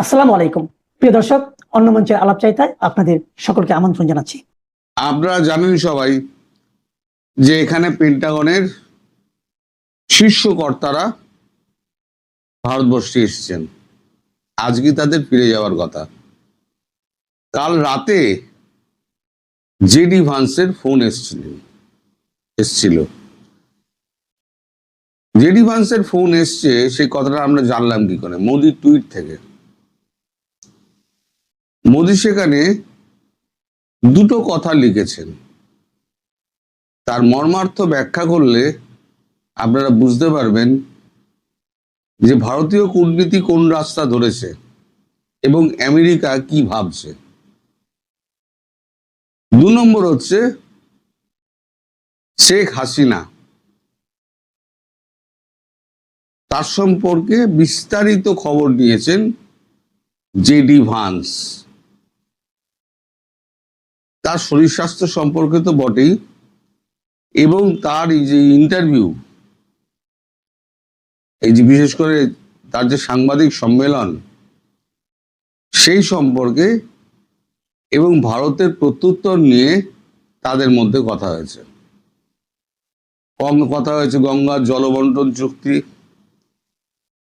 আসসালামু আলাইকুম প্রিয় দর্শক, অন্য মঞ্চের আলাপ চাইতায় আপনাদের সকলকে আমন্ত্রণ জানাচ্ছি। আপনারা জানেন সবাই যে এখানে পেন্টাগনের শীর্ষ কর্তারা ভারতবর্ষে এসেছেন। আজকে তাদের ফিরে যাওয়ার কথা। কাল রাতে জেডি ভান্সের ফোন এসছিল। জেডি ভান্সের ফোন এসছে, সেই কথাটা আমরা জানলাম কি করে? মোদির টুইট থেকে। মোদি সেখানে দুটো কথা লিখেছেন, তার মর্মার্থ ব্যাখ্যা করলে আপনারা বুঝতে পারবেন যে ভারতীয় কূটনীতি কোন রাস্তা ধরেছে এবং আমেরিকা কি ভাবছে। 2 নম্বর হচ্ছে শেখ হাসিনা, তার সম্পর্কে বিস্তারিত খবর নিয়েছেন জেডি ভান্স। তার শরীর স্বাস্থ্য সম্পর্কে তো বটেই, এবং তার এই যে ইন্টারভিউ, এই যে বিশেষ করে তার যে সাংবাদিক সম্মেলন, সেই সম্পর্কে এবং ভারতের প্রত্যুত্তর নিয়ে তাদের মধ্যে কথা হয়েছে। কথা হয়েছে গঙ্গার জলবন্টন চুক্তি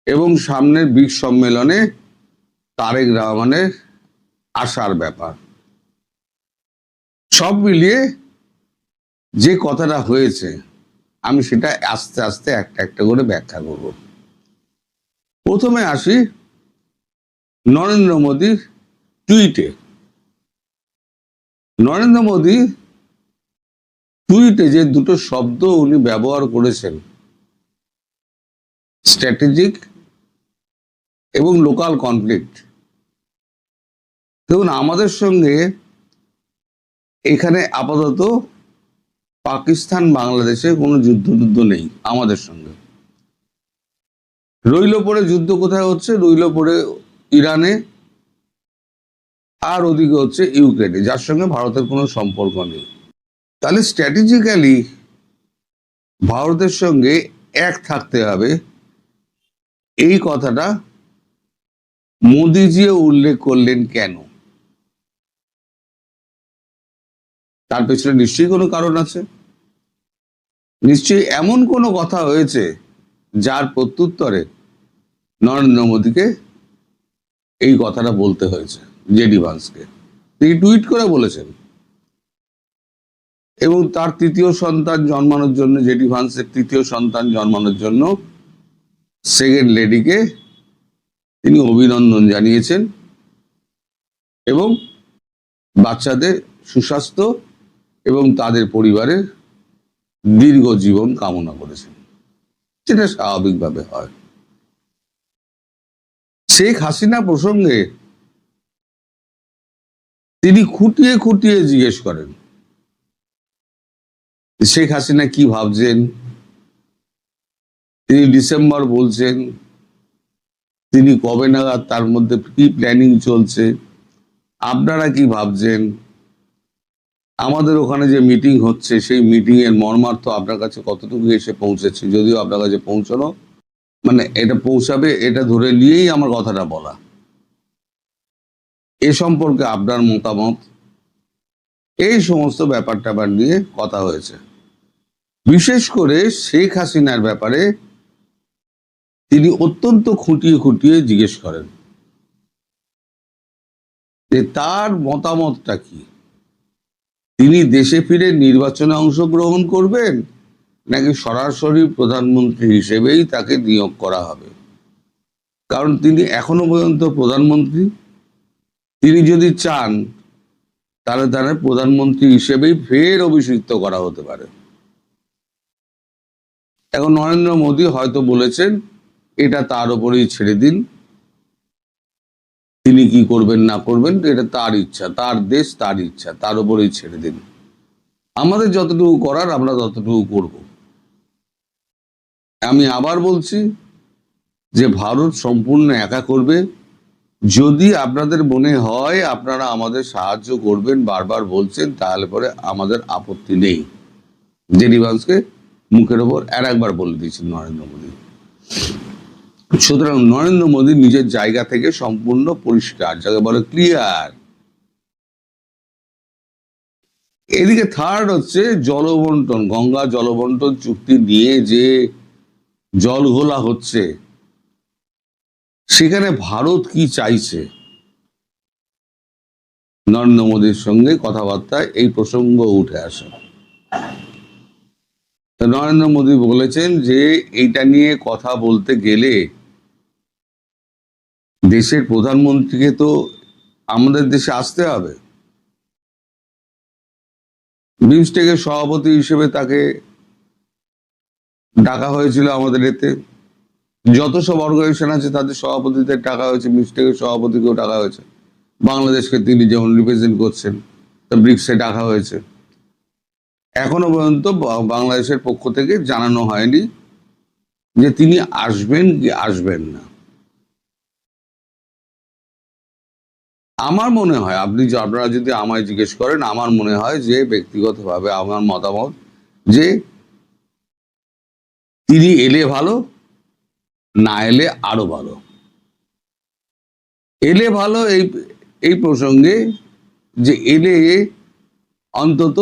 এবং সামনের ব্রিক্স সম্মেলনে তারেক রহমানের আসার ব্যাপার। সব মিলিয়ে যে কথাটা হয়েছে, আমি সেটা আস্তে আস্তে একটা একটা করে ব্যাখ্যা করব। প্রথমে আসি নরেন্দ্র মোদীর টুইটে। নরেন্দ্র মোদী টুইটে যে দুটো শব্দ উনি ব্যবহার করেছেন, স্ট্র্যাটেজিক এবং লোকাল কনফ্লিক্ট। দেখুন, আমাদের সঙ্গে এখানে আপাতত পাকিস্তান বাংলাদেশে কোনো যুদ্ধ নেই আমাদের সঙ্গে। রইল পরে যুদ্ধ কোথায় হচ্ছে? রইল পরে ইরানে, আর ওদিকে হচ্ছে ইউক্রেনে, যার সঙ্গে ভারতের কোনো সম্পর্ক নেই। তাহলে স্ট্র্যাটেজিক্যালি ভারতের সঙ্গে এক থাকতে হবে, এই কথাটা মোদিজিও উল্লেখ করলেন কেন? তার পেছনে নিশ্চয়ই কোনো কারণ আছে। নিশ্চয়ই এমন কোনো কথা হয়েছে যার প্রত্যুত্তরে নরেন্দ্র মোদীকে এই কথাটা বলতে হয়েছে জেডি ভান্সকে। তিনি টুইট করে বলেছেন, এবং তার তৃতীয় সন্তান জন্মানোর জন্য, জেডি ভান্সের তৃতীয় সন্তান জন্মানোর জন্য সেকেন্ড লেডিকে তিনি অভিনন্দন জানিয়েছেন এবং বাচ্চাদের সুস্বাস্থ্য এবং তাদের পরিবারের দীর্ঘ জীবন কামনা করেছেন, যেটা স্বাভাবিকভাবে হয়। শেখ হাসিনা প্রসঙ্গে তিনি খুঁটিয়ে খুঁটিয়ে জিজ্ঞেস করেন শেখ হাসিনা কি ভাবছেন। তিনি ডিসেম্বর বলছেন, তিনি কবে নাগাদ, তার মধ্যে কি প্ল্যানিং চলছে, আপনারা কি ভাবছেন, আমাদের ওখানে যে মিটিং হচ্ছে সেই মিটিং এর মর্মার্থ আপনার কাছে কতটুকু এসে পৌঁছেছে। যদিও আপনার কাছে পৌঁছানো মানে এটা পৌঁছাবে, এটা ধরে নিয়েই আমার কথাটা বলা। এ সম্পর্কে আপনার মতামত, এই সমস্ত ব্যাপার ট্যাপার নিয়ে কথা হয়েছে। বিশেষ করে শেখ হাসিনার ব্যাপারে তিনি অত্যন্ত খুঁটিয়ে খুঁটিয়ে জিজ্ঞেস করেন যে তার মতামতটা কি। তিনি দেশে ফিরে নির্বাচনে অংশগ্রহণ করবেন, নাকি সরাসরি প্রধানমন্ত্রী হিসেবেই তাকে নিয়োগ করা হবে? কারণ তিনি এখনো পর্যন্ত প্রধানমন্ত্রী। তিনি যদি চান তাহলে তারা প্রধানমন্ত্রী হিসেবেই ফের অভিষিক্ত করা হতে পারে। এখন নরেন্দ্র মোদী হয়তো বলেছেন এটা তার উপরেই ছেড়ে দিন, তিনি কি করবেন না করবেন এটা তার ইচ্ছা, তার দেশ, তার ইচ্ছা, তার উপরেই ছেড়ে দিন। আমাদের যতটুকু করার আমরা ততটুকু করব। আমি আবার বলছি যে ভারত সম্পূর্ণ একা করবে। যদি আপনাদের মনে হয় আপনারা আমাদের সাহায্য করবেন, বারবার বলছেন, তাহলে পরে আমাদের আপত্তি নেই। জেডি ভান্সকে মুখের ওপর আর একবার বলে দিয়েছেন নরেন্দ্র মোদী। সুতরাং নরেন্দ্র মোদী নিজের জায়গা থেকে সম্পূর্ণ পরিষ্কার, যাকে বলে ক্লিয়ার। এদিকে থার্ড হচ্ছে জলবন্টন, গঙ্গা জলবন্টন চুক্তি নিয়ে যে জল ঘোলা হচ্ছে, সেখানে ভারত কি চাইছে। নরেন্দ্র মোদীর সঙ্গে কথাবার্তায় এই প্রসঙ্গ উঠে আসে। নরেন্দ্র মোদী বলেছেন যে এইটা নিয়ে কথা বলতে গেলে দেশের প্রধানমন্ত্রীকে তো আমাদের দেশে আসতে হবে। বিমস্টেকের সভাপতি হিসেবে তাকে ডাকা হয়েছিল আমাদের এতে। যত সব অর্গানাইজেশন আছে তাদের সভাপতিদের ডাকা হয়েছে, বিমস্টেকের সভাপতিকেও ডাকা হয়েছে। বাংলাদেশকে তিনি যেমন রিপ্রেজেন্ট করছেন, তা ব্রিক্সে ডাকা হয়েছে। এখনো পর্যন্ত বাংলাদেশের পক্ষ থেকে জানানো হয়নি যে তিনি আসবেন কি আসবেন না। আমার মনে হয়, আপনারা যদি আমায় জিজ্ঞেস করেন, আমার মনে হয় যে ব্যক্তিগতভাবে আমার মতামত যে তিনি এলে ভালো, না এলে আরো ভালো। এলে ভালো এই প্রসঙ্গে যে এলে অন্তত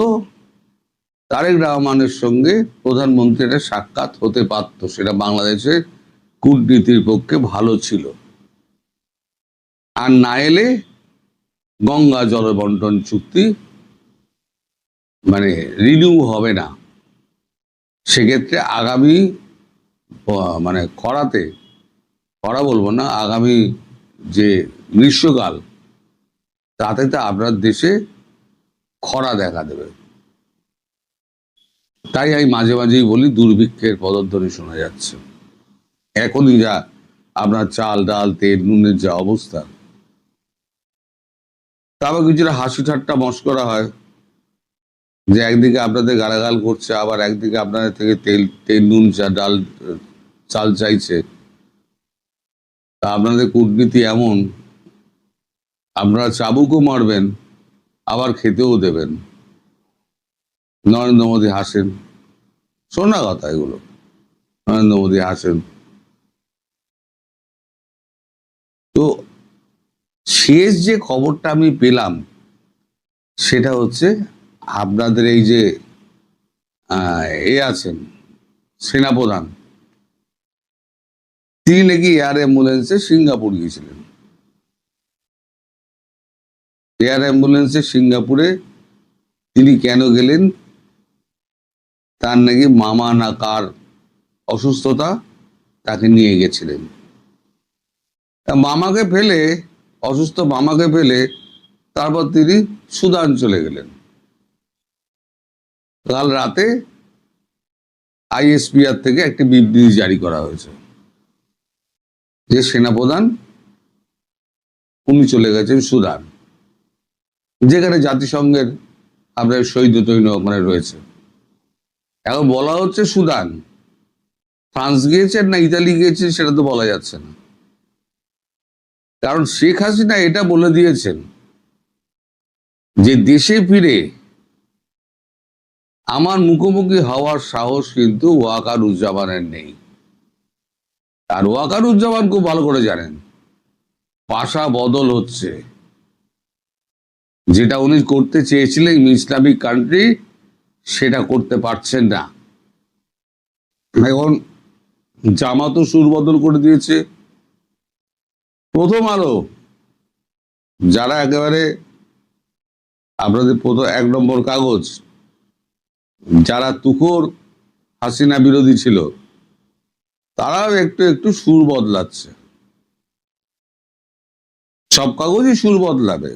তারেক রহমানের সঙ্গে প্রধানমন্ত্রীর সাক্ষাৎ হতে পারত, সেটা বাংলাদেশের কূটনীতির পক্ষে ভালো ছিল। আর না এলে গঙ্গা জলবন্টন চুক্তি রিনিউ হবে না। সেক্ষেত্রে আগামী খরা বলবো না, আগামী যে গ্রীষ্মকাল, তাতে তো আপনার দেশে খরা দেখা দেবে। তাই আমি মাঝে মাঝেই বলি দুর্ভিক্ষের পদধ্বনি শোনা যাচ্ছে। এখনই যা আপনার চাল ডাল তেল নুনের যা অবস্থা, তারপর কিছুটা হাসি ঠাট্টা মস্করা হয় যে একদিকে আপনাদের গালাগাল করছে, আবার একদিকে আপনাদের থেকে তেল নুন ডাল চাল চাইছে। তা আপনাদের কূটনীতি এমন, আপনারা চাবুকও মারবেন আবার খেতেও দেবেন। নরেন্দ্র মোদী হাসেন, শোনা কথা এগুলো। নরেন্দ্র মোদী হাসেন। তো শেষ যে খবরটা আমি পেলাম সেটা হচ্ছে আপনাদের এই যে আছেন সেনাপ্রধান, তিনি নাকি এয়ার অ্যাম্বুলেন্সে সিঙ্গাপুর গিয়েছিলেন। এয়ার অ্যাম্বুলেন্সে সিঙ্গাপুরে তিনি কেন গেলেন, তার নাকি মামা না কার অসুস্থতা, তাকে নিয়ে গেছিলেন। মামাকে ফেলে, অসুস্থ মামাকে ফেলে তারপর তিনি সুদান চলে গেলেন। কাল রাতে আইএসপিআর থেকে একটি বিবৃতি জারি করা হয়েছে যে সেনাপ্রধান উনি চলে গেছেন সুদান, যেখানে জাতিসংঘের আপনার শহীদ তৈন রয়েছে। এখন বলা হচ্ছে সুদান, ফ্রান্স গিয়েছেন না ইতালি গিয়েছেন সেটা তো বলা যাচ্ছে না। কারণ শেখ হাসিনা এটা বলে দিয়েছেন যে দেশে ফিরে আমার মুখোমুখি হওয়ার সাহস কিন্তু ওয়াকারুজ্জামানের নেই। আর ওয়াকারুজ্জামান খুব ভালো করে জানেন পাশা বদল হচ্ছে। যেটা উনি করতে চেয়েছিলেন ইসলামিক কান্ট্রি, সেটা করতে পারছেন না। এখন জামাতও সুর বদল করে দিয়েছে। প্রথম আলো, যারা একেবারে আপনাদের এক নম্বর কাগজ, যারা তুখোর হাসিনা বিরোধী ছিল, তারাও একটু একটু সুর বদলাচ্ছে। সব কাগজই সুর বদলাবে।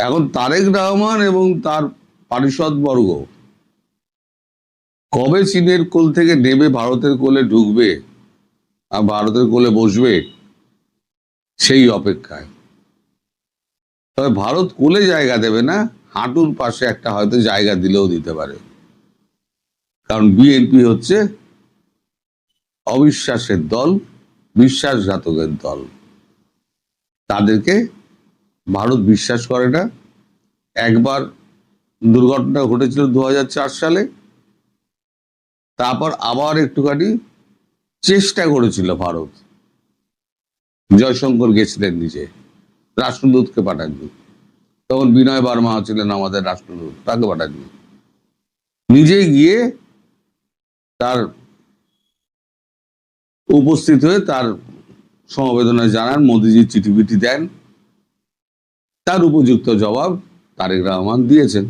এখন তারেক রহমান এবং তার পারিষদ বর্গ কবে চীনের কোল থেকে নেমে ভারতের কোলে ঢুকবে আর ভারতের কোলে বসবে, সেই অপেক্ষায়। তবে ভারত কোলে জায়গা দেবে না, হাঁটুর পাশে একটা হয়তো জায়গা দিলেও দিতে পারে। কারণ বিএনপি হচ্ছে অবিশ্বাসের দল, বিশ্বাসঘাতকের দল। তাদেরকে ভারত বিশ্বাস করে না। একবার দুর্ঘটনা ঘটেছিল 2004 সালে, তারপর আবার একটুখানি চেষ্টা করেছিল ভারত, জয়শঙ্কর গেছিলেন নিজে, রাষ্ট্রদূতকে পাঠাননি। তখন বিনয় বার্মা ছিলেন আমাদের রাষ্ট্রদূত, তাকে পাঠাননি, নিজে গিয়ে তার উপস্থিত হয়ে তার সমবেদনা জানান, মোদিজি চিঠি পিঠি দেন, তার উপযুক্ত জবাব তারেক রহমান দিয়েছেন।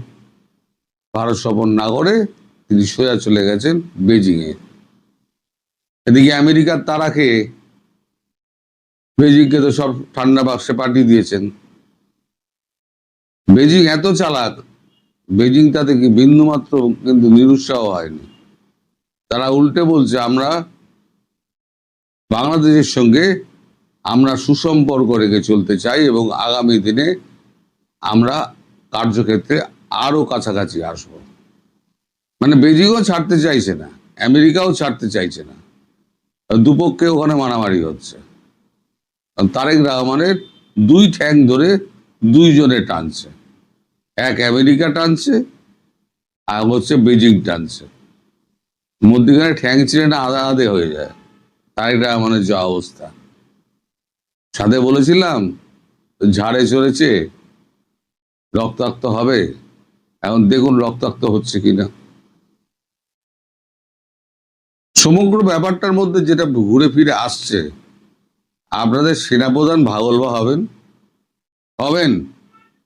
ভারত সফর না করে তিনি সোজা চলে গেছেন বেজিং এ। এদিকে আমেরিকার তারা খেয়ে বেজিংকে তো সব ঠান্ডা বাক্সে পাঠিয়ে দিয়েছেন। বেজিং এত চালাক, বেজিং তাতে কি বিন্দুমাত্র কিন্তু নিরুৎসাহ হয়নি। তারা উল্টে বলছে, আমরা বাংলাদেশের সঙ্গে আমরা সুসম্পর্ক রেখে চলতে চাই এবং আগামী দিনে আমরা কার্যক্ষেত্রে আরো কাছাকাছি আসবো। মানে বেজিংও ছাড়তে চাইছে না, আমেরিকাও ছাড়তে চাইছে না, দুপক্ষে ওখানে মারামারি হচ্ছে। তারেক রহমানের দুই ঠ্যাং ধরে দুইজনে টানছে, এক আমেরিকা টানছে আর হচ্ছে বেজিং টানছে। মধ্যখানে ঠ্যাং ছিঁড়ে না আধা আধে হয়ে যায় তারেক রহমানের যা অবস্থা। সাথে বলেছিলাম ঝাড়ে চড়েছে রক্তাক্ত হবে, এখন দেখুন রক্তাক্ত হচ্ছে কিনা। সমগ্র ব্যাপারটার মধ্যে যেটা ঘুরে ফিরে আসছে, আপনাদের সেনাপ্রধান ভাগলবা হবেন,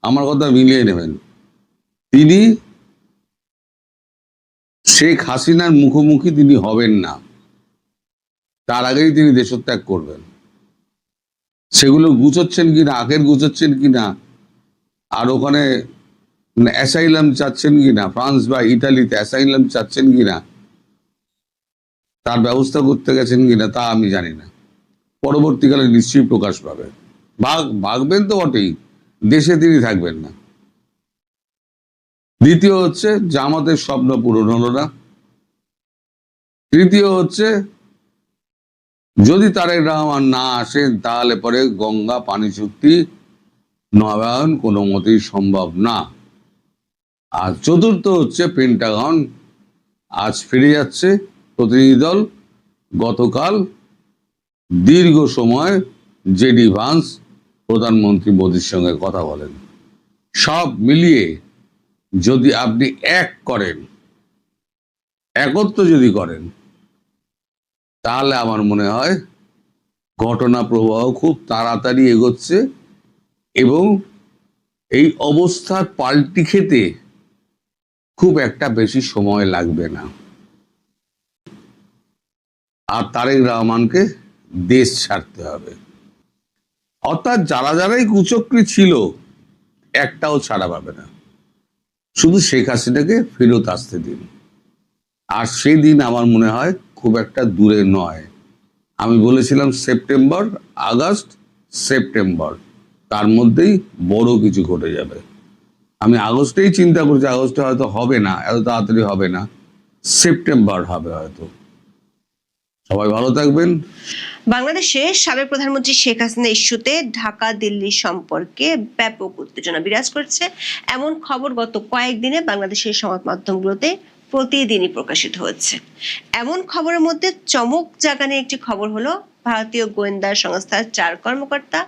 আমার কথা মিলিয়ে নেবেন। তিনি শেখ হাসিনার মুখোমুখি তিনি হবেন না, তার আগেই তিনি দেশত্যাগ করবেন। সেগুলো গুছোচ্ছেন কিনা, আগের গুছোচ্ছেন কিনা, আর ওখানে অ্যাসাইলাম চাচ্ছেন কিনা, ফ্রান্স বা ইটালিতে অ্যাসাইলাম চাচ্ছেন কিনা, তার ব্যবস্থা করতে গেছেন কিনা তা আমি জানি না। পরবর্তীকালে নিশ্চয়ই প্রকাশ পাবে। ভাগবেন তো বটেই, দেশে তিনি থাকবেন না। দ্বিতীয় হচ্ছে জামাতের স্বপ্ন পূরণ হলো না। তৃতীয় হচ্ছে যদি তারেক রহমান না আসেন তাহলে পরে গঙ্গা পানি চুক্তি নবায়ন কোনো মতেই সম্ভব না। আর চতুর্থ হচ্ছে পেন্টাগন আজ ফিরে যাচ্ছে প্রতিনিধি দল। গতকাল দীর্ঘ সময় জেডি ভান্স প্রধানমন্ত্রী মোদির সঙ্গে কথা বলেন। সব মিলিয়ে যদি আপনি একত্র যদি করেন, তাহলে আমার মনে হয় ঘটনা প্রবাহ খুব তাড়াতাড়ি এগোচ্ছে এবং এই অবস্থার পাল্টি খেতে খুব একটা বেশি সময় লাগবে না। আর তারেক রহমানকে দেশ ছাড়তে হবে। অর্থাৎ যারাই কুচক্রী ছিল একটাও ছাড়া পাবে না, শুধু শেখ হাসিনাকে ফেরত আসতে দিন। আর সেই দিন আমার মনে হয় খুব একটা দূরে নয়। আমি বলেছিলাম সেপ্টেম্বর, আগস্ট, সেপ্টেম্বর, তার মধ্যেই বড় কিছু ঘটে যাবে। আমি আগস্টেই চিন্তা করছি, আগস্টে হয়তো হবে না, এত তাড়াতাড়ি হবে না, সেপ্টেম্বর হবে হয়তো। সবাই ভালো থাকবেন। বাংলাদেশে সাবেক প্রধানমন্ত্রী শেখ হাসিনা ইস্যুতে ঢাকা দিল্লি সম্পর্কে ব্যাপক উত্তেজনা বিরাজ করছে, এমন খবর গত কয়েকদিনে বাংলাদেশের সংবাদ মাধ্যমগুলোতে প্রতিদিনই প্রকাশিত হচ্ছে। এমন খবরের মধ্যে চমক জাগানো একটি খবর হলো, ভারতীয় গোয়েন্দা সংস্থার 4 কর্মকর্তা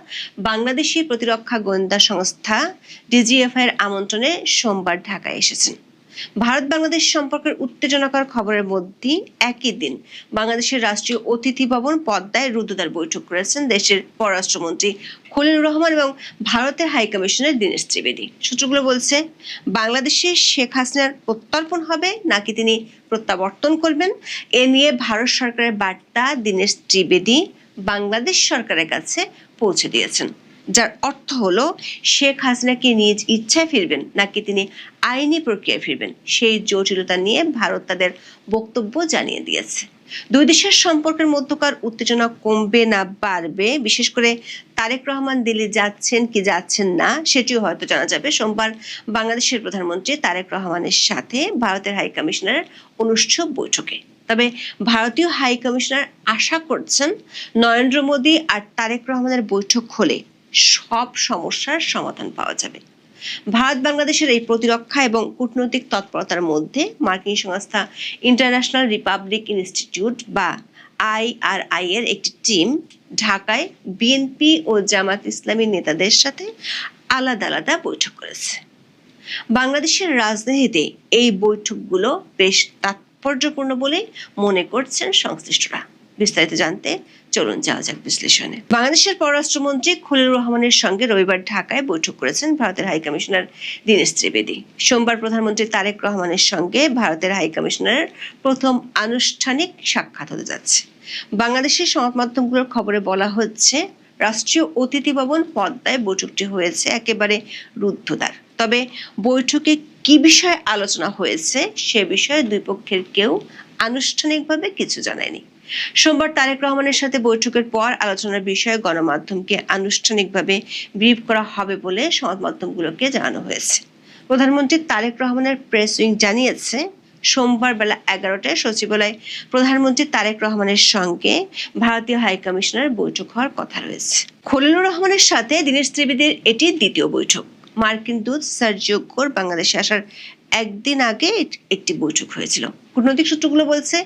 বাংলাদেশি প্রতিরক্ষা গোয়েন্দা সংস্থা ডিজিএফআই এর আমন্ত্রণে সোমবার ঢাকায় এসেছেন। ভারত বাংলাদেশ সম্পর্কের উত্তেজনাকর খবরের মধ্যে একই দিন বাংলাদেশের রাষ্ট্রীয় অতিথি ভবন পদ্মায় রুদ্ধদ্বার বৈঠক করেছেন দেশের পররাষ্ট্রমন্ত্রী খলিলুর রহমান এবং ভারতের হাইকমিশনার দীনেশ ত্রিবেদী। সূত্রগুলো বলছে, বাংলাদেশে শেখ হাসিনার প্রত্যর্পণ হবে নাকি তিনি প্রত্যাবর্তন করবেন, এ নিয়ে ভারত সরকারের বার্তা দীনেশ ত্রিবেদী বাংলাদেশ সরকারের কাছে পৌঁছে দিয়েছেন, যার অর্থ হলো শেখ হাসিনা কি নিজ ইচ্ছায় ফিরবেন নাকি তিনি আইনি প্রক্রিয়ায় ফিরবেন, সেই জটিলতা নিয়ে ভারত তাদের বক্তব্য জানিয়ে দিয়েছে। দুই দেশের সম্পর্কের মধ্যকার উত্তেজনা কমবে না বাড়বে, বিশেষ করে তারেক রহমান দিল্লি যাচ্ছেন কি যাচ্ছেন না সেটিও হয়তো জানা যাবে সোমবার বাংলাদেশের প্রধানমন্ত্রী তারেক রহমানের সাথে ভারতের হাই কমিশনারের অনুষ্ঠেয় বৈঠকে। তবে ভারতীয় হাই কমিশনার আশা করছেন নরেন্দ্র মোদী আর তারেক রহমানের বৈঠক হলে সব সমস্যার সমাধান পাওয়া যাবে। ভারত বাংলাদেশের এই প্রতিরক্ষা এবং কূটনৈতিক তৎপরতার মধ্যে মার্কিন সংস্থা ইন্টারন্যাশনাল রিপাবলিক ইনস্টিটিউট বা IRI এর একটি টিম ঢাকায় বিএনপি ও জামাত ইসলামী নেতাদের সাথে আলাদা আলাদা বৈঠক করেছে। বাংলাদেশের রাজনীতিতে এই বৈঠকগুলো বেশ তাৎপর্যপূর্ণ বলে মনে করছেন সংশ্লিষ্টরা। বিস্তারিত জানতে চলুন যাওয়া যাক বিশ্লেষণে। বাংলাদেশের পররাষ্ট্রমন্ত্রী খলিলুর রহমানের সঙ্গে রবিবার ঢাকায় বৈঠক করেছেন ভারতের হাই কমিশনার দীনেশ ত্রিবেদী। সোমবার প্রধানমন্ত্রী তারেক রহমানের সঙ্গে ভারতের হাই কমিশনারের প্রথম আনুষ্ঠানিক সাক্ষাৎ হতে যাচ্ছে। বাংলাদেশের সংবাদ মাধ্যমগুলোর খবরে বলা হচ্ছে, রাষ্ট্রীয় অতিথি ভবন পদ্মায় বৈঠকটি হয়েছে একেবারে রুদ্ধদ্বার। তবে বৈঠকে কি বিষয়ে আলোচনা হয়েছে সে বিষয়ে দুই পক্ষের কেউ আনুষ্ঠানিকভাবে কিছু জানায়নি। সোমবার তারেক রহমানের সাথে বৈঠকের পর আলোচনার বিষয়ে গণমাধ্যমকে আনুষ্ঠানিকভাবে ব্রিফ করা হবে বলে সংবাদ মাধ্যমগুলোকে জানানো হয়েছে। প্রধানমন্ত্রী তারেক রহমানের প্রেস উইং জানিয়েছে, সোমবার বেলা 11টায় সচিবালয়ে প্রধানমন্ত্রী তারেক রহমানের সঙ্গে ভারতীয় হাই কমিশনার বৈঠক হওয়ার কথা রয়েছে। খলিলুর রহমানের সাথে দীনেশ ত্রিবেদীর এটি দ্বিতীয় বৈঠক। মার্কিন দূত সার্জিও গোর বাংলাদেশে আসার একদিন আগে একটি বৈঠক হয়েছিল। কূটনৈতিক সূত্রগুলো বলছে,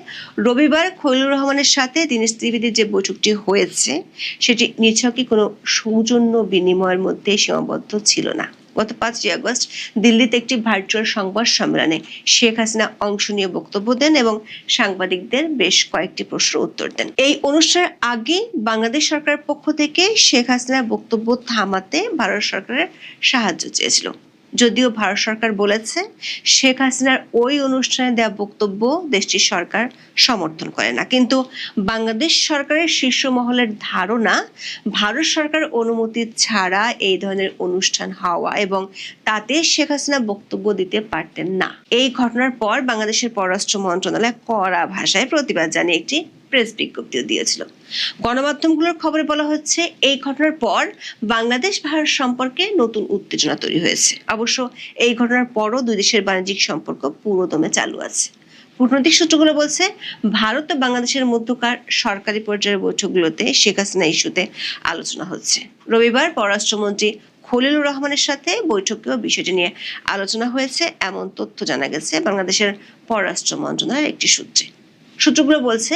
রবিবার খলিলুর রহমানের সাথে দীনেশ ত্রিবেদীর যে বৈঠকটি হয়েছে সেটি নিছকই কোনো সৌজন্য বিনিময়ের মধ্যে সীমাবদ্ধ ছিল না। গত 5ই আগস্ট দিল্লিতে একটি ভার্চুয়াল সংবাদ সম্মেলনে শেখ হাসিনা অংশ নিয়ে বক্তব্য দেন এবং সাংবাদিকদের বেশ কয়েকটি প্রশ্নের উত্তর দেন। এই অনুষ্ঠানের আগে বাংলাদেশ সরকারের পক্ষ থেকে শেখ হাসিনার বক্তব্য থামাতে ভারত সরকারের সাহায্য চেয়েছিল। যদিও ভারত সরকার বলেছে, শেখ হাসিনার ওই অনুষ্ঠানে দেওয়া বক্তব্য দেশটির সরকার সমর্থন করে না। কিন্তু বাংলাদেশ সরকারের শীর্ষ মহলের ধারণা, ভারত সরকার অনুমতি ছাড়া এই ধরনের অনুষ্ঠান হওয়া এবং তাতে শেখ হাসিনা বক্তব্য দিতে পারতেন না। এই ঘটনার পর বাংলাদেশের পররাষ্ট্র মন্ত্রণালয় কড়া ভাষায় প্রতিবাদ জানিয়ে একটি প্রেস বিজ্ঞপ্তিও দিয়েছিল। গণমাধ্যমগুলোর খবরে বলা হচ্ছে, এই ঘটনার পর বাংলাদেশ ভারত সম্পর্কে নতুন উত্তেজনা তৈরি হয়েছে। অবশ্য এই ঘটনার পরও দুই দেশের বাণিজ্যিক সম্পর্ক পুরোদমে চালু আছে। কূটনৈতিক সূত্রগুলো বলছে, ভারত ও বাংলাদেশের মধ্যকার সরকারি পর্যায়ের বৈঠকগুলোতে শেখ হাসিনা ইস্যুতে আলোচনা হচ্ছে। রবিবার পররাষ্ট্রমন্ত্রী খলিলুর রহমানের সাথে বৈঠকেও বিষয়টি নিয়ে আলোচনা হয়েছে এমন তথ্য জানা গেছে বাংলাদেশের পররাষ্ট্র মন্ত্রণালয়ের একটি সূত্রে। সূত্রগুলো বলছে,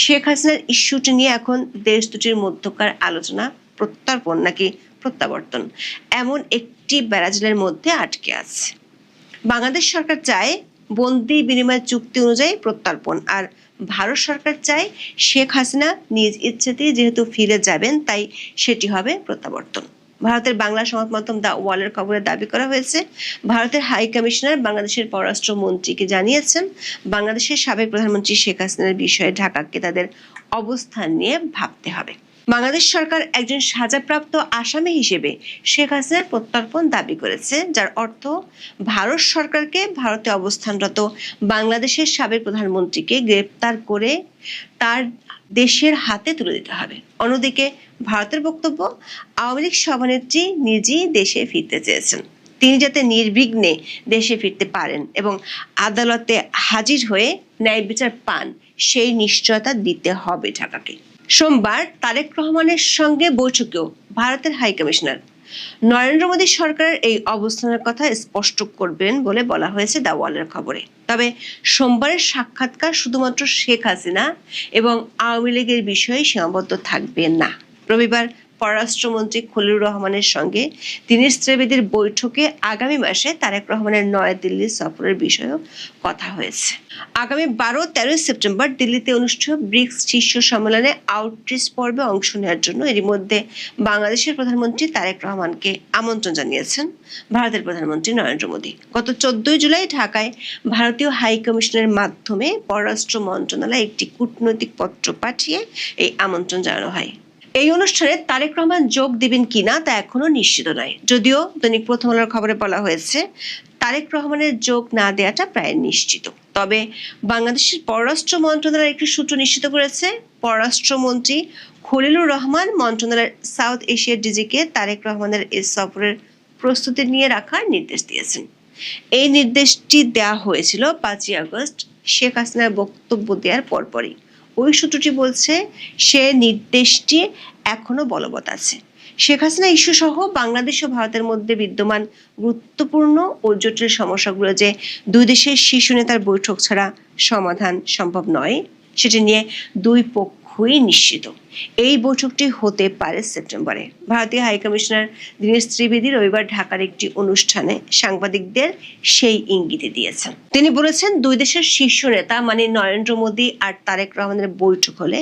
শেখ হাসিনার ইস্যুটি নিয়ে এখন দেশ দুটির মধ্যকার আলোচনা প্রত্যর্পণ নাকি প্রত্যাবর্তন এমন একটি ব্যারাজেলের মধ্যে আটকে আছে। বাংলাদেশ সরকার চায় বন্দি বিনিময় চুক্তি অনুযায়ী প্রত্যর্পণ, আর ভারত সরকার চায় শেখ হাসিনা নিজ ইচ্ছেতেই যেহেতু ফিরে যাবেন তাই সেটি হবে প্রত্যাবর্তন। ভারতের বাংলা সংবাদ মাধ্যম দ্য ওয়ালের খবরে দাবি করা হয়েছে, ভারতের হাই কমিশনার বাংলাদেশের পররাষ্ট্র মন্ত্রীকে জানিয়েছেন, বাংলাদেশের সাবেক প্রধানমন্ত্রী শেখ হাসিনার বিষয়ে ঢাকাকে তাদের অবস্থান নিয়ে ভাবতে হবে। বাংলাদেশ সরকার একজন সাজাপ্রাপ্ত আসামি হিসেবে শেখ হাসিনার প্রত্যর্পণ দাবি করেছে, যার অর্থ ভারত সরকারকে ভারতে অবস্থানরত বাংলাদেশের সাবেক প্রধানমন্ত্রীকে গ্রেপ্তার করে তার দেশের হাতে তুলে দিতে হবে। অন্যদিকে ভারতের বক্তব্য, আওয়ামী লীগ সভানেত্রী নিজেই দেশে ফিরতে চেয়েছেন। তিনি যাতে নির্বিঘ্নে দেশে ফিরতে পারেন এবং আদালতে হাজির হয়ে ন্যায় বিচার পান সেই নিশ্চয়তা দিতে হবে ঢাকাকে। সোমবার তারেক রহমানের সঙ্গে বৈঠকেও ভারতের হাই কমিশনার নরেন্দ্র মোদী সরকারের এই অবস্থানের কথা স্পষ্ট করবেন বলে বলা হয়েছে দ্য ওয়ালের খবরে। তবে সোমবারের সাক্ষাৎকার শুধুমাত্র শেখ হাসিনা এবং আওয়ামী লীগের বিষয়ে সীমাবদ্ধ থাকবে না। রবিবার পররাষ্ট্রমন্ত্রী খলিলুর রহমানের সঙ্গে দীনেশ ত্রিবেদীর বৈঠকে আগামী মাসে তারেক রহমানের নয়াদিল্লি সফরের বিষয়েও কথা হয়েছে। আগামী 12-13 সেপ্টেম্বর দিল্লিতে অনুষ্ঠেয় ব্রিক্স শীর্ষ সম্মেলনে আউটরিচ পর্বে অংশ নেওয়ার জন্য এরই মধ্যে বাংলাদেশের প্রধানমন্ত্রী তারেক রহমানকে আমন্ত্রণ জানিয়েছেন ভারতের প্রধানমন্ত্রী নরেন্দ্র মোদী। গত 14 জুলাই ঢাকায় ভারতীয় হাই কমিশনের মাধ্যমে পররাষ্ট্র মন্ত্রণালয়ে একটি কূটনৈতিক পত্র পাঠিয়ে এই আমন্ত্রণ জানানো হয়। এই অনুষ্ঠানে তারেক রহমান যোগ দিবেন কিনা তা এখনো নিশ্চিত নয়, যদিও দৈনিক প্রথম আলোর খবরে বলা হয়েছে তারেক রহমানের যোগ না দেওয়াটা প্রায় নিশ্চিত। তবে বাংলাদেশের পররাষ্ট্র মন্ত্রণালয়ের একটি সূত্র নিশ্চিত করেছে, পররাষ্ট্রমন্ত্রী খলিলুর রহমান মন্ত্রণালয়ের সাউথ এশিয়ার ডিজিকে তারেক রহমানের এই সফরের প্রস্তুতি নিয়ে রাখার নির্দেশ দিয়েছেন। এই নির্দেশটি দেওয়া হয়েছিল 5ই আগস্ট শেখ হাসিনার বক্তব্য দেওয়ার পরপরই। ওই সূত্রটি বলছে, সে নির্দেশটি এখনো বলবৎ আছে। শেখ হাসিনা ইস্যু সহ বাংলাদেশ ও ভারতের মধ্যে বিদ্যমান গুরুত্বপূর্ণ ও জটিল সমস্যাগুলো যে দুই দেশের শীর্ষ নেতার বৈঠক ছাড়া সমাধান সম্ভব নয়, সেটি নিয়ে দুই পক্ষ খুবই নিশ্চিত এই বৈঠকটি হতে পারে সেপ্টেম্বরে। ভারতীয় হাইকমিশনার দীনেশ ত্রিবেদী রবিবার ঢাকার একটি অনুষ্ঠানে সাংবাদিকদের সেই ইঙ্গিতে দিয়েছেন। তিনি বলেছেন, দুই দেশের শীর্ষ নেতা মানে নরেন্দ্র মোদী আর তারেক রহমানের বৈঠক হলে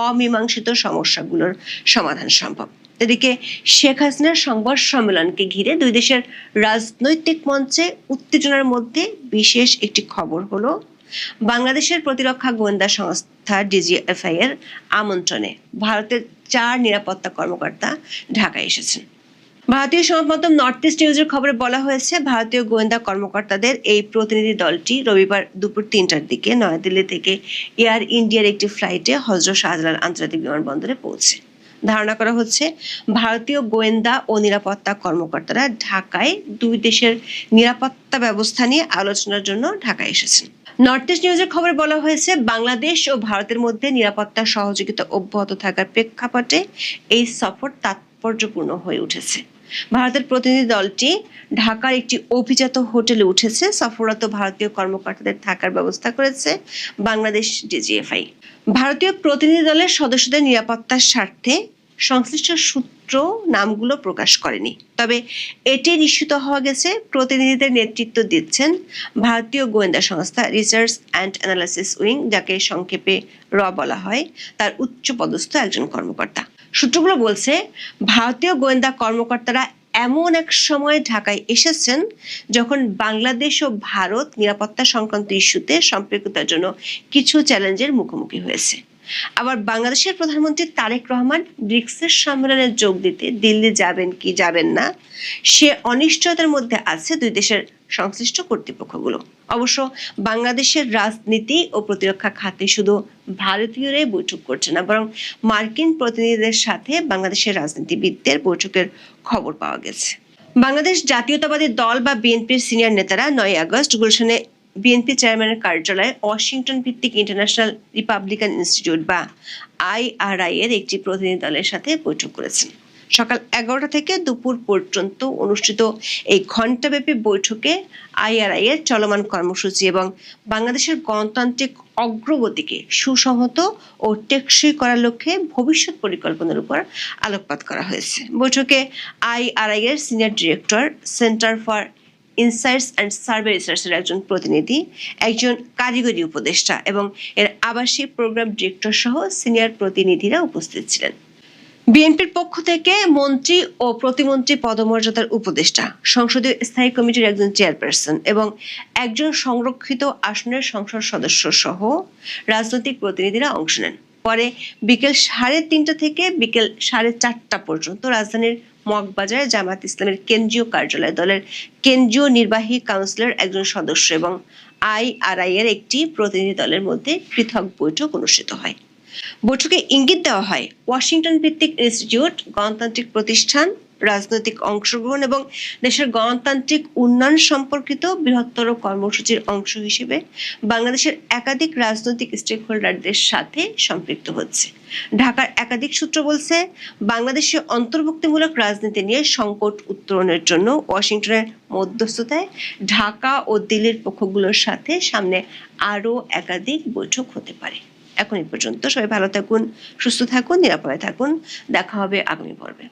অমীমাংসিত সমস্যাগুলোর সমাধান সম্ভব। এদিকে শেখ হাসিনার সংবাদ সম্মেলনকে ঘিরে দুই দেশের রাজনৈতিক মঞ্চে উত্তেজনার মধ্যে বিশেষ একটি খবর হলো, বাংলাদেশের প্রতিরক্ষা গোয়েন্দা সংস্থা ডিজিএফআই এর আমন্ত্রণে ভারতের 4 নিরাপত্তা কর্মকর্তা ঢাকায় এসেছেন। ভারতীয় সংবাদ মাধ্যম নর্থ ইস্ট নিউজের খবরে বলা হয়েছে, ভারতীয় গোয়েন্দা কর্মকর্তাদের এই প্রতিনিধি দলটি রবিবার দুপুর 3টার দিকে নয়াদিল্লি থেকে এয়ার ইন্ডিয়ার একটি ফ্লাইটে হযরত শাহজালাল আন্তর্জাতিক বিমানবন্দরে পৌঁছে। ধারণা করা হচ্ছে, ভারতীয় গোয়েন্দা ও নিরাপত্তা কর্মকর্তারা ঢাকায় দুই দেশের নিরাপত্তা ব্যবস্থা নিয়ে আলোচনার জন্য ঢাকায় এসেছেন। নর্থ ইস্ট নিউজের খবরে বলা হয়েছে, বাংলাদেশ ও ভারতের মধ্যে নিরাপত্তা সহযোগিতা অব্যাহত থাকার প্রেক্ষাপটে এই সফর তাৎপর্যপূর্ণ হয়ে উঠেছে। ভারতের প্রতিনিধি দলটি ঢাকার একটি অভিজাত হোটেলে উঠেছে। সফররত ভারতীয় কর্মকর্তাদের থাকার ব্যবস্থা করেছে বাংলাদেশ ডিজিএফআই। ভারতীয় প্রতিনিধি দলের সদস্যদের নিরাপত্তার স্বার্থে সংশ্লিষ্ট সূত্র নামগুলো প্রকাশ করেনি, তবে এটি নিশ্চিত হওয়া গেছে প্রতিনিধিদের নেতৃত্ব দিচ্ছেন ভারতীয় গোয়েন্দা সংস্থা রিসার্চ অ্যান্ড অ্যানালাইসিস উইং, যাকে সংক্ষেপে র বলা হয়, তার উচ্চপদস্থ একজন কর্মকর্তা। সূত্রগুলো বলছে, ভারতীয় গোয়েন্দা কর্মকর্তারা এমন এক সময় ঢাকায় এসেছেন যখন বাংলাদেশ ও ভারত নিরাপত্তা সংক্রান্ত ইস্যুতে সম্পৃক্ততার জন্য কিছু চ্যালেঞ্জের মুখোমুখি হয়েছে। আবার বাংলাদেশের প্রধানমন্ত্রী তারেক রহমান ব্রিক্সের সম্মেলনে যোগ দিতে দিল্লি যাবেন কি যাবেন না সে অনিশ্চয়তার মধ্যে আছে দুই দেশের সংশ্লিষ্ট কর্তৃপক্ষগুলো। অবশ্য বাংলাদেশের রাজনীতি ও প্রতিরক্ষা খাতে শুধু ভারতীয়রাই বৈঠক করছে না, বরং মার্কিন প্রতিনিধিদের সাথে বাংলাদেশের রাজনীতিবিদদের বৈঠকের খবর পাওয়া গেছে। বাংলাদেশ জাতীয়তাবাদী দল বা বিএনপির সিনিয়র নেতারা 9 আগস্ট গুলশানে বিএনপি চেয়ারম্যানের কার্যালয়ে ওয়াশিংটন ভিত্তিক ইন্টারন্যাশনাল রিপাবলিকান ইনস্টিটিউট বা IRI এর একটি প্রতিনিধি দলের সাথে বৈঠক করেছেন। সকাল 11টা থেকে দুপুর পর্যন্ত অনুষ্ঠিত এই ঘণ্টাব্যাপী বৈঠকে IRI এর চলমান কর্মসূচি এবং বাংলাদেশের গণতান্ত্রিক অগ্রগতিকে সুসংহত ও টেকসই করার লক্ষ্যে ভবিষ্যৎ পরিকল্পনার উপর আলোকপাত করা হয়েছে। বৈঠকে IRI এর senior director, centre for insights and survey রিসার্চের একজন প্রতিনিধি, একজন কারিগরি উপদেষ্টা এবং এর আবাসিক প্রোগ্রাম ডিরেক্টর সহ সিনিয়র প্রতিনিধিরা উপস্থিত ছিলেন। বিএনপির পক্ষ থেকে মন্ত্রী ও প্রতিমন্ত্রী পদমর্যাদার উপদেষ্টা, সংসদীয় স্থায়ী কমিটির একজন চেয়ারপারসন এবং একজন সংরক্ষিত আসনের সংসদ সদস্য সহ রাজনৈতিক প্রতিনিধিরা অংশ নেন। পরে বিকেল 3:30 থেকে বিকেল 4:30 পর্যন্ত রাজধানীর মগবাজারে জামাত ইসলামের কেন্দ্রীয় কার্যালয়ে দলের কেন্দ্রীয় নির্বাহী কাউন্সিলের একজন সদস্য এবং IRI এর একটি প্রতিনিধি দলের মধ্যে পৃথক বৈঠক অনুষ্ঠিত হয়। বৈঠকে ইঙ্গিত দেওয়া হয়, ওয়াশিংটন ভিত্তিক ইনস্টিটিউট গণতান্ত্রিক প্রতিষ্ঠান, রাজনৈতিক অংশগ্রহণ এবং দেশের গণতান্ত্রিক উন্নয়ন সম্পর্কিত বৃহত্তর কর্মসূচির অংশ হিসেবে বাংলাদেশের একাধিক রাজনৈতিক স্টেকহোল্ডারদের সাথে সম্পৃক্ত হচ্ছে। ঢাকার একাধিক সূত্র বলছে, বাংলাদেশে অন্তর্ভুক্তিমূলক রাজনীতি নিয়ে সংকট উত্তরণের জন্য ওয়াশিংটনের মধ্যস্থতায় ঢাকা ও দিল্লির পক্ষগুলোর সাথে সামনে আরও একাধিক বৈঠক হতে পারে। এখন এই পর্যন্ত। সবাই ভালো থাকুন, সুস্থ থাকুন, নিরাপদে থাকুন। দেখা হবে আগামী পর্বে।